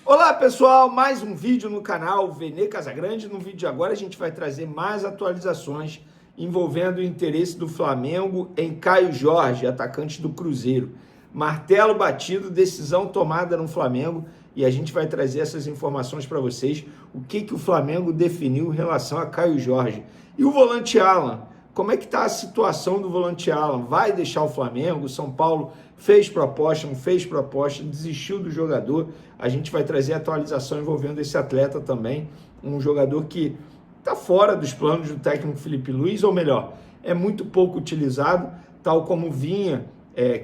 Olá pessoal, mais um vídeo no canal Vene Casagrande. No vídeo de agora a gente vai trazer mais atualizações envolvendo o interesse do Flamengo em Caio Jorge, atacante do Cruzeiro. Martelo batido, decisão tomada no Flamengo e a gente vai trazer essas informações para vocês. O que o Flamengo definiu em relação a Caio Jorge. E o volante Alan, como é que está a situação do volante Alan? Vai deixar o Flamengo? O São Paulo fez proposta, não fez proposta, desistiu do jogador. A gente vai trazer atualização envolvendo esse atleta também, um jogador que está fora dos planos do técnico Felipe Luiz, ou melhor, é muito pouco utilizado, tal como Vinha,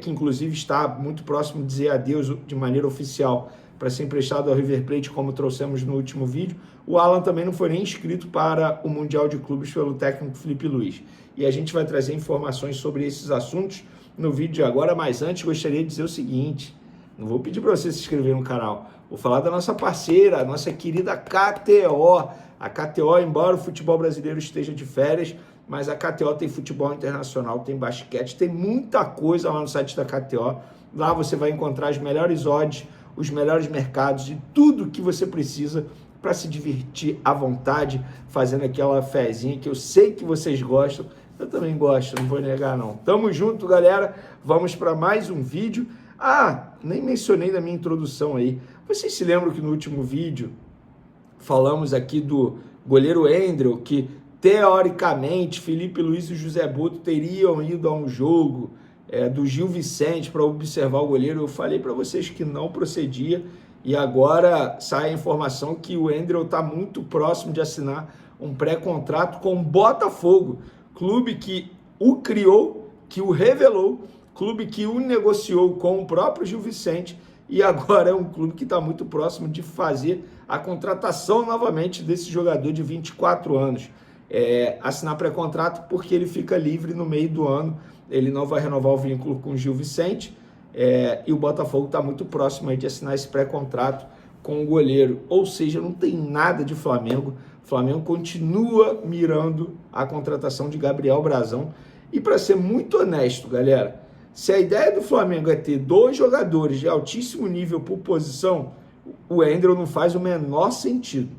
que inclusive está muito próximo de dizer adeus de maneira oficial para ser emprestado ao River Plate, como trouxemos no último vídeo. O Alan também não foi nem inscrito para o Mundial de Clubes pelo técnico Felipe Luiz. E a gente vai trazer informações sobre esses assuntos no vídeo de agora, mas antes gostaria de dizer o seguinte: não vou pedir para você se inscrever no canal, vou falar da nossa parceira, a nossa querida KTO. A KTO, embora o futebol brasileiro esteja de férias, mas a KTO tem futebol internacional, tem basquete, tem muita coisa lá no site da KTO. Lá você vai encontrar as melhores odds, os melhores mercados e tudo que você precisa para se divertir à vontade, fazendo aquela fezinha que eu sei que vocês gostam. Eu também gosto, não vou negar não. Tamo junto, galera. Vamos para mais um vídeo. Nem mencionei na minha introdução aí. Vocês se lembram que no último vídeo falamos aqui do goleiro Endrel, que teoricamente Felipe Luiz e José Boto teriam ido a um jogo do Gil Vicente para observar o goleiro? Eu falei para vocês que não procedia e agora sai a informação que o Endrel está muito próximo de assinar um pré-contrato com o Botafogo, clube que o criou, que o revelou, clube que o negociou com o próprio Gil Vicente e agora é um clube que está muito próximo de fazer a contratação novamente desse jogador de 24 anos. Assinar pré-contrato porque ele fica livre no meio do ano, ele não vai renovar o vínculo com o Gil Vicente e o Botafogo está muito próximo aí de assinar esse pré-contrato com o goleiro, ou seja, não tem nada de Flamengo. O Flamengo continua mirando a contratação de Gabriel Brazão. E para ser muito honesto, galera, se a ideia do Flamengo é ter dois jogadores de altíssimo nível por posição, o Endrel não faz o menor sentido.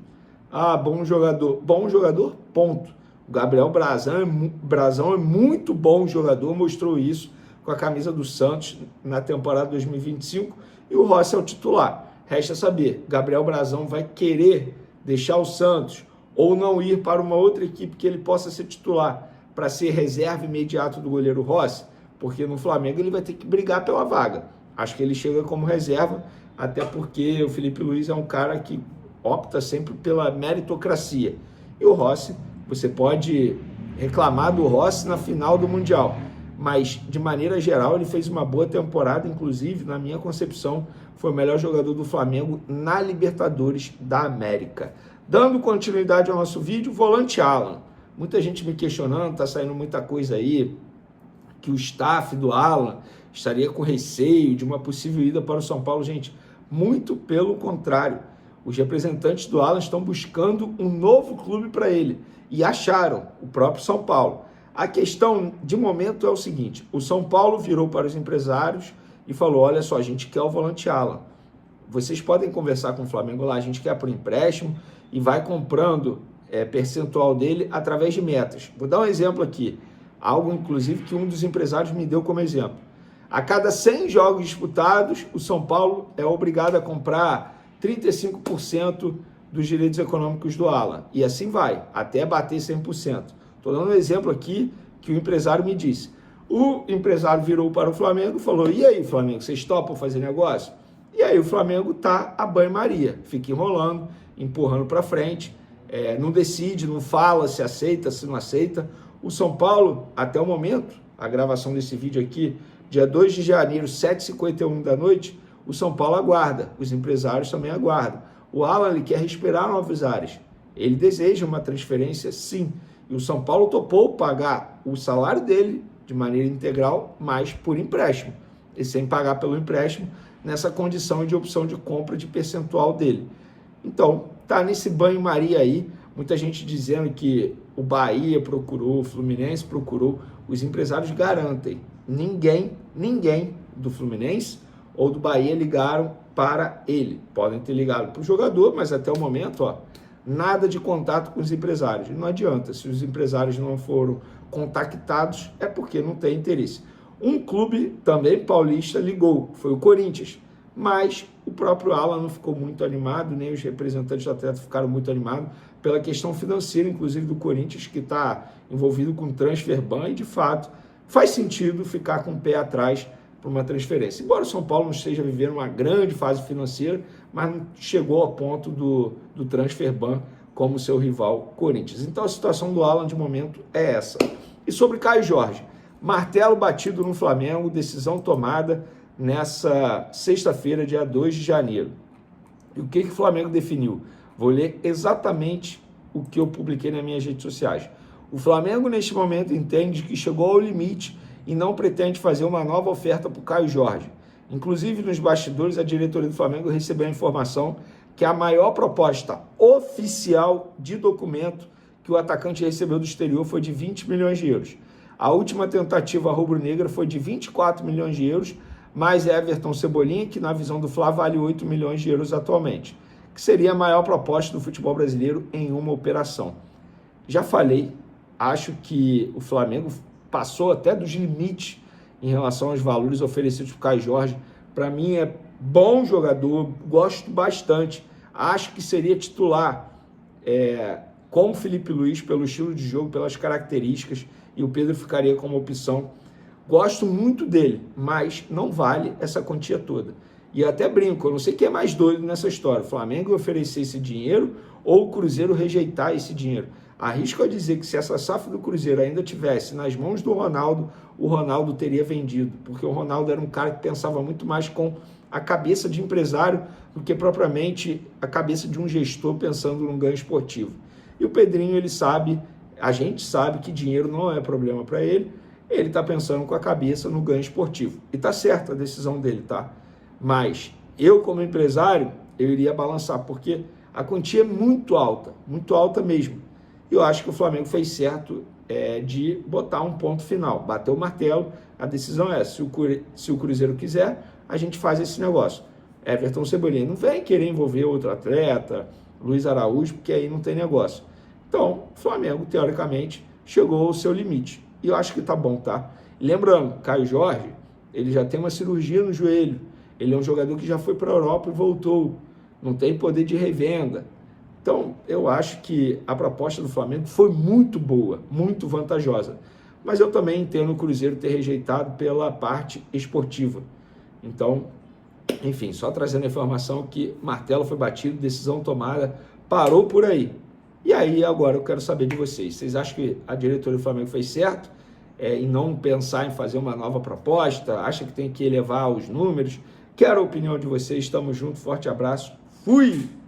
Bom jogador, ponto. O Gabriel Brazão é muito bom jogador, mostrou isso com a camisa do Santos na temporada 2025 e o Rossi é o titular. Resta saber, Gabriel Brazão vai querer deixar o Santos ou não ir para uma outra equipe que ele possa ser titular para ser reserva imediato do goleiro Rossi? Porque no Flamengo ele vai ter que brigar pela vaga. Acho que ele chega como reserva, até porque o Felipe Luiz é um cara que opta sempre pela meritocracia. E o Rossi, você pode reclamar do Rossi na final do Mundial, mas de maneira geral ele fez uma boa temporada, inclusive na minha concepção foi o melhor jogador do Flamengo na Libertadores da América. Dando continuidade ao nosso vídeo, volante Alan. Muita gente me questionando, tá saindo muita coisa aí, que o staff do Alan estaria com receio de uma possível ida para o São Paulo. Gente, muito pelo contrário. Os representantes do Alan estão buscando um novo clube para ele e acharam o próprio São Paulo. A questão de momento é o seguinte: o São Paulo virou para os empresários e falou: olha só, a gente quer o volante Alan. Vocês podem conversar com o Flamengo lá, a gente quer por empréstimo e vai comprando percentual dele através de metas. Vou dar um exemplo aqui, algo inclusive que um dos empresários me deu como exemplo. A cada 100 jogos disputados, o São Paulo é obrigado a comprar 35% dos direitos econômicos do Alan. E assim vai, até bater 100%. Estou dando um exemplo aqui que o empresário me disse. O empresário virou para o Flamengo e falou: e aí, Flamengo, vocês topam fazer negócio? E aí o Flamengo está a banho-maria, fica enrolando, empurrando para frente, não decide, não fala se aceita, se não aceita. O São Paulo, até o momento, a gravação desse vídeo aqui, dia 2 de janeiro, 7h51 da noite, o São Paulo aguarda, os empresários também aguardam. O Alan ele quer respirar novos ares, ele deseja uma transferência, sim, e o São Paulo topou pagar o salário dele de maneira integral, mas por empréstimo, e sem pagar pelo empréstimo, nessa condição de opção de compra de percentual dele. Então, tá nesse banho-maria aí, muita gente dizendo que o Bahia procurou, o Fluminense procurou, os empresários garantem, ninguém do Fluminense ou do Bahia ligaram para ele. Podem ter ligado para o jogador, mas até o momento, ó, nada de contato com os empresários. E não adianta, se os empresários não foram contactados, é porque não tem interesse. Um clube também paulista ligou, foi o Corinthians, mas o próprio Alan não ficou muito animado, nem os representantes do atleta ficaram muito animados pela questão financeira, inclusive do Corinthians, que está envolvido com transfer ban, e de fato faz sentido ficar com o pé atrás para uma transferência. Embora o São Paulo não esteja vivendo uma grande fase financeira, mas não chegou ao ponto do transfer ban como seu rival Corinthians. Então a situação do Alan de momento é essa. E sobre Caio Jorge, martelo batido no Flamengo, decisão tomada nessa sexta-feira, dia 2 de janeiro. E o que o Flamengo definiu? Vou ler exatamente o que eu publiquei nas minhas redes sociais. O Flamengo, neste momento, entende que chegou ao limite e não pretende fazer uma nova oferta para o Caio Jorge. Inclusive, nos bastidores, a diretoria do Flamengo recebeu a informação que a maior proposta oficial de documento que o atacante recebeu do exterior foi de 20 milhões de euros. A última tentativa rubro-negra foi de 24 milhões de euros, mais Everton Cebolinha, que na visão do Fla vale 8 milhões de euros atualmente, que seria a maior proposta do futebol brasileiro em uma operação. Já falei, acho que o Flamengo passou até dos limites em relação aos valores oferecidos para o Caio Jorge. Para mim é bom jogador, gosto bastante, acho que seria titular com o Felipe Luiz pelo estilo de jogo, pelas características, e o Pedro ficaria como opção. Gosto muito dele, mas não vale essa quantia toda. E até brinco, eu não sei quem é mais doido nessa história, o Flamengo oferecer esse dinheiro ou o Cruzeiro rejeitar esse dinheiro. Arrisco a dizer que se essa SAF do Cruzeiro ainda tivesse nas mãos do Ronaldo, o Ronaldo teria vendido, porque o Ronaldo era um cara que pensava muito mais com a cabeça de empresário do que propriamente a cabeça de um gestor pensando num ganho esportivo. E o Pedrinho, ele sabe, a gente sabe que dinheiro não é problema para ele, ele está pensando com a cabeça no ganho esportivo. E está certa a decisão dele, tá? Mas eu, como empresário, eu iria balançar, porque a quantia é muito alta mesmo. Eu acho que o Flamengo fez certo de botar um ponto final, bater o martelo. A decisão é, se o Cruzeiro quiser, a gente faz esse negócio. Everton Cebolinha não vem querer envolver outro atleta, Luiz Araújo, porque aí não tem negócio. Então, o Flamengo, teoricamente, chegou ao seu limite. E eu acho que tá bom, tá? Lembrando, Caio Jorge, ele já tem uma cirurgia no joelho. Ele é um jogador que já foi para a Europa e voltou. Não tem poder de revenda. Então, eu acho que a proposta do Flamengo foi muito boa, muito vantajosa. Mas eu também entendo o Cruzeiro ter rejeitado pela parte esportiva. Então, enfim, só trazendo a informação que martelo foi batido, decisão tomada, parou por aí. E aí, agora, eu quero saber de vocês. Vocês acham que a diretoria do Flamengo fez certo em não pensar em fazer uma nova proposta? Acha que tem que elevar os números? Quero a opinião de vocês. Estamos juntos. Forte abraço. Fui!